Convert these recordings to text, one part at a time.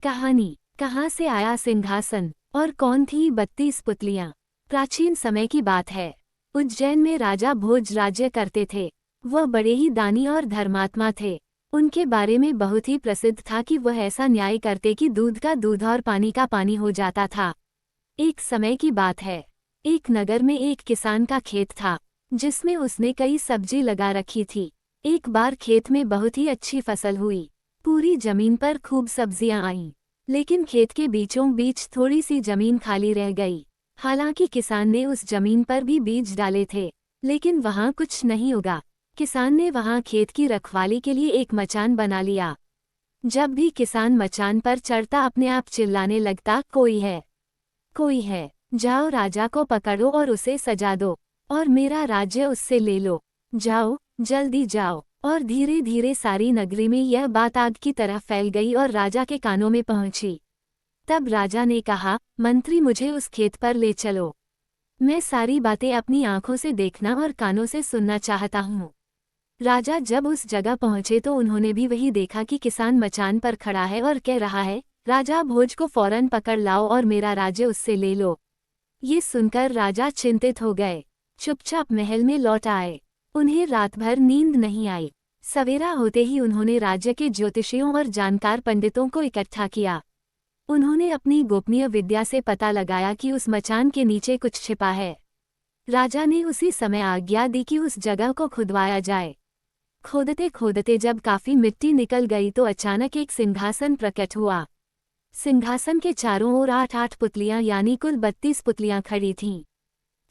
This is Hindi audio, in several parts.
कहानी। कहाँ से आया सिंहासन और कौन थी 32 पुतलियां। प्राचीन समय की बात है। उज्जैन में राजा भोज राज्य करते थे। वह बड़े ही दानी और धर्मात्मा थे। उनके बारे में बहुत ही प्रसिद्ध था कि वह ऐसा न्याय करते कि दूध का दूध और पानी का पानी हो जाता था। एक समय की बात है। एक नगर में एक किसान का खेत था, जिसमें उसने कई सब्जी लगा रखी थी। एक बार खेत में बहुत ही अच्छी फसल हुई। पूरी जमीन पर खूब सब्जियां आईं, लेकिन खेत के बीचों बीच थोड़ी सी जमीन खाली रह गई। हालांकि किसान ने उस जमीन पर भी बीज डाले थे, लेकिन वहां कुछ नहीं उगा। किसान ने वहां खेत की रखवाली के लिए एक मचान बना लिया। जब भी किसान मचान पर चढ़ता अपने आप चिल्लाने लगता, कोई है, कोई है, जाओ राजा को पकड़ो और उसे सजा दो, और मेरा राज्य उससे ले लो। जाओ, जल्दी जाओ। और धीरे धीरे सारी नगरी में यह बात आग की तरह फैल गई और राजा के कानों में पहुंची। तब राजा ने कहा, मंत्री मुझे उस खेत पर ले चलो। मैं सारी बातें अपनी आंखों से देखना और कानों से सुनना चाहता हूँ। राजा जब उस जगह पहुंचे तो उन्होंने भी वही देखा कि किसान मचान पर खड़ा है और कह रहा है, राजा भोज को फौरन पकड़ लाओ और मेरा राज्य उससे ले लो। ये सुनकर राजा चिंतित हो गए। चुपचाप महल में लौट आए। उन्हें रात भर नींद नहीं आई। सवेरा होते ही उन्होंने राज्य के ज्योतिषियों और जानकार पंडितों को इकट्ठा किया। उन्होंने अपनी गोपनीय विद्या से पता लगाया कि उस मचान के नीचे कुछ छिपा है। राजा ने उसी समय आज्ञा दी कि उस जगह को खुदवाया जाए। खोदते खोदते जब काफी मिट्टी निकल गई तो अचानक एक सिंहासन प्रकट हुआ। सिंहासन के चारों ओर 8-8 पुतलियां यानी कुल 32 पुतलियां खड़ी थीं।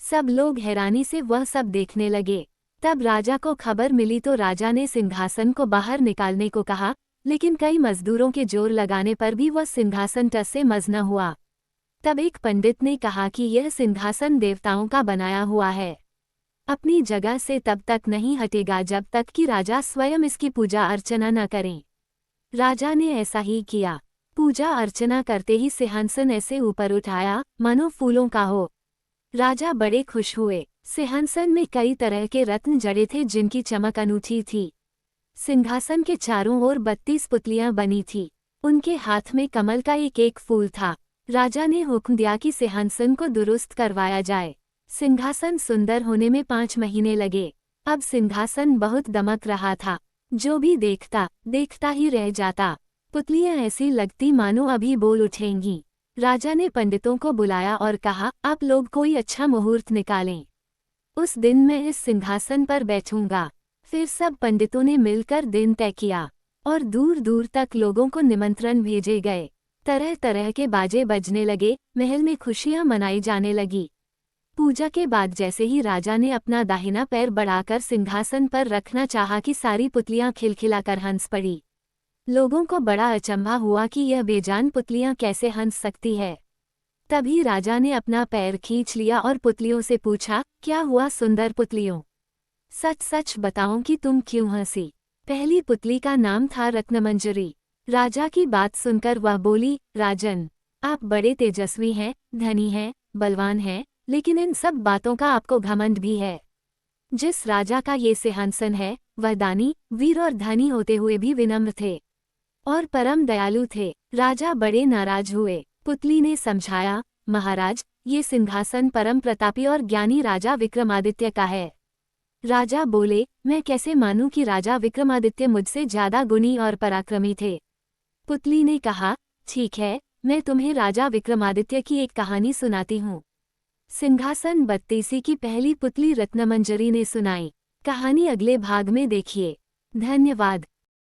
सब लोग हैरानी से वह सब देखने लगे। तब राजा को खबर मिली तो राजा ने सिंहासन को बाहर निकालने को कहा, लेकिन कई मजदूरों के जोर लगाने पर भी वह सिंहासन टस से मस न हुआ। तब एक पंडित ने कहा कि यह सिंहासन देवताओं का बनाया हुआ है, अपनी जगह से तब तक नहीं हटेगा जब तक कि राजा स्वयं इसकी पूजा अर्चना न करें। राजा ने ऐसा ही किया। पूजा अर्चना करते ही सिंहासन ऐसे ऊपर उठाया मानो फूलों का हो। राजा बड़े खुश हुए। सिंहासन में कई तरह के रत्न जड़े थे जिनकी चमक अनूठी थी। सिंहासन के चारों ओर 32 पुतलियां बनी थी। उनके हाथ में कमल का एक एक फूल था। राजा ने हुक्म दिया कि सिंहासन को दुरुस्त करवाया जाए। सिंहासन सुंदर होने में 5 महीने लगे। अब सिंहासन बहुत दमक रहा था। जो भी देखता देखता ही रह जाता। पुतलियां ऐसी लगती मानो अभी बोल उठेंगी। राजा ने पंडितों को बुलाया और कहा, आप लोग कोई अच्छा मुहूर्त निकालें। उस दिन मैं इस सिंहासन पर बैठूंगा। फिर सब पंडितों ने मिलकर दिन तय किया और दूर दूर तक लोगों को निमंत्रण भेजे गए। तरह तरह के बाजे बजने लगे। महल में खुशियां मनाई जाने लगी। पूजा के बाद जैसे ही राजा ने अपना दाहिना पैर बढ़ाकर सिंहासन पर रखना चाहा कि सारी पुतलियां खिलखिलाकर हंस पड़ी। लोगों को बड़ा अचंभा हुआ कि यह बेजान पुतलियां कैसे हंस सकती है। तभी राजा ने अपना पैर खींच लिया और पुतलियों से पूछा, क्या हुआ सुंदर पुतलियों? सच सच बताओ कि तुम क्यों हंसी? पहली पुतली का नाम था रत्नमंजरी। राजा की बात सुनकर वह बोली, राजन, आप बड़े तेजस्वी हैं, धनी हैं, बलवान हैं, लेकिन इन सब बातों का आपको घमंड भी है। जिस राजा का ये सिंहासन है, वह दानी, वीर और धनी होते हुए भी विनम्र थे और परम दयालु थे। राजा बड़े नाराज हुए। पुतली ने समझाया, महाराज, ये सिंहासन परम प्रतापी और ज्ञानी राजा विक्रमादित्य का है। राजा बोले, मैं कैसे मानूं कि राजा विक्रमादित्य मुझसे ज्यादा गुणी और पराक्रमी थे? पुतली ने कहा, ठीक है, मैं तुम्हें राजा विक्रमादित्य की एक कहानी सुनाती हूँ। सिंहासन 32 की पहली पुतली रत्नमंजरी ने सुनाई। कहानी अगले भाग में देखिए। धन्यवाद।